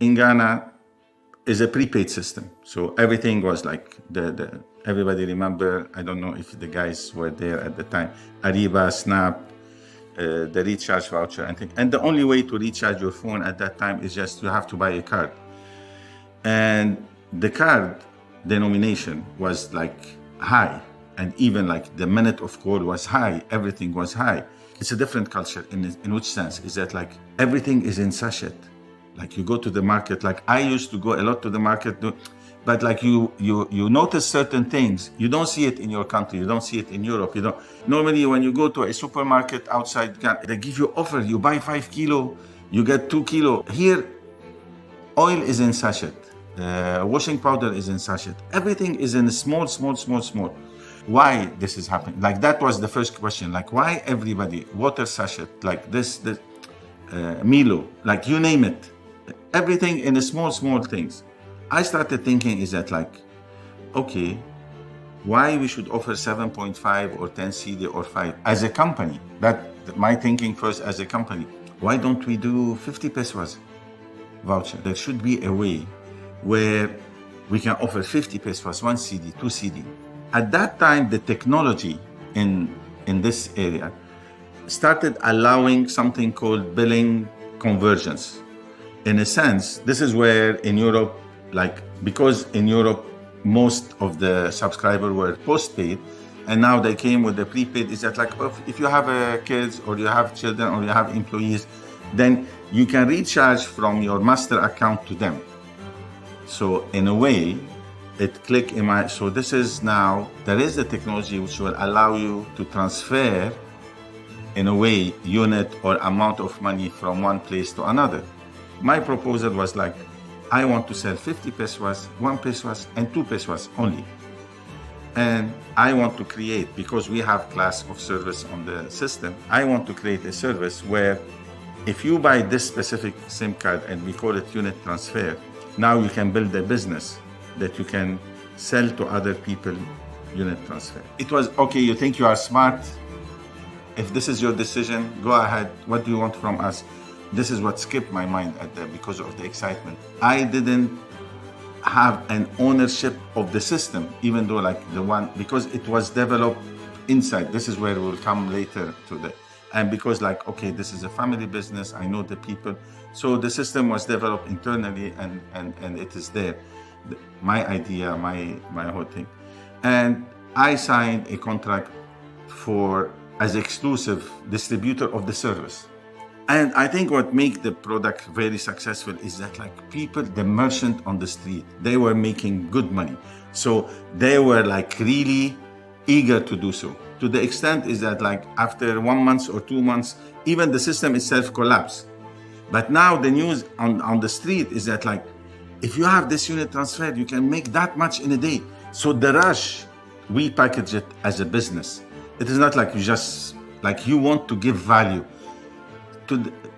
in Ghana is a prepaid system. So everything was like everybody remember, I don't know if the guys were there at the time, Ariba, Snap, the recharge voucher and things. And the only way to recharge your phone at that time is just you have to buy a card. And the card denomination was like high. And even like the minute of call was high, everything was high. It's a different culture in which sense? Is that like everything is in sachet. Like you go to the market, like I used to go a lot to the market, but like you notice certain things. You don't see it in your country. You don't see it in Europe. You don't. Normally when you go to a supermarket outside, they give you offer. You buy 5 kilo, you get 2 kilo. Here, oil is in sachet. Washing powder is in sachet. Everything is in small. Why this is happening? Like that was the first question. Like why everybody, water sachet, like this Milo, like you name it. Everything in the small things. I started thinking is that like, okay, why we should offer 7.5 or 10 CD or 5 as a company? That my thinking first as a company. Why don't we do 50 pesos voucher? There should be a way where we can offer 50 pesos, 1 CD, 2 CD. At that time, the technology in this area started allowing something called billing convergence. In a sense, this is where in Europe, like, because in Europe, most of the subscribers were postpaid, and now they came with the prepaid, is that like, if you have kids or you have children or you have employees, then you can recharge from your master account to them. So in a way, it click in my, so this is now, there is the technology which will allow you to transfer in a way, unit or amount of money from one place to another. My proposal was like, I want to sell 50 pesos, 1 pesos, and 2 pesos only. And I want to create, because we have class of service on the system, I want to create a service where if you buy this specific SIM card and we call it unit transfer, now you can build a business that you can sell to other people unit transfer. It was, okay, you think you are smart? If this is your decision, go ahead. What do you want from us? This is what skipped my mind at that because of the excitement. I didn't have an ownership of the system, even though like the one, because it was developed inside. This is where we'll come later to the, and because like, okay, this is a family business, I know the people. So the system was developed internally and it is there. My idea, my whole thing. And I signed a contract as exclusive distributor of the service. And I think what makes the product very successful is that like people, the merchant on the street, they were making good money. So they were like really eager to do so. To the extent is that like after 1 month or 2 months, even the system itself collapsed. But now the news on the street is that like, if you have this unit transfer, you can make that much in a day. So the rush, we package it as a business. It is not like you just, like you want to give value.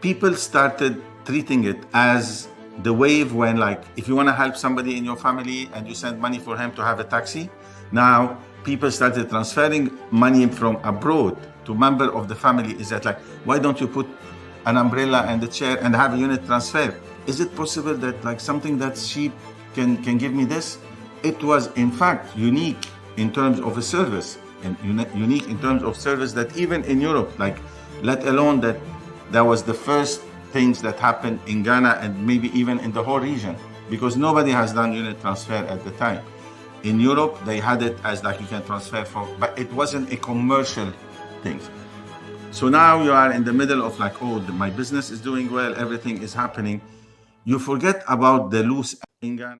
People started treating it as the wave when like, if you want to help somebody in your family and you send money for him to have a taxi, now people started transferring money from abroad to member of the family. Is that like, why don't you put an umbrella and a chair and have a unit transfer? Is it possible that like something that's cheap can give me this? It was in fact unique in terms of a service, and unique in terms of service that even in Europe, like let alone that was the first things that happened in Ghana and maybe even in the whole region, because nobody has done unit transfer at the time. In Europe, they had it as like you can transfer but it wasn't a commercial thing. So now you are in the middle of like, oh, my business is doing well, everything is happening. You forget about the loose in Ghana.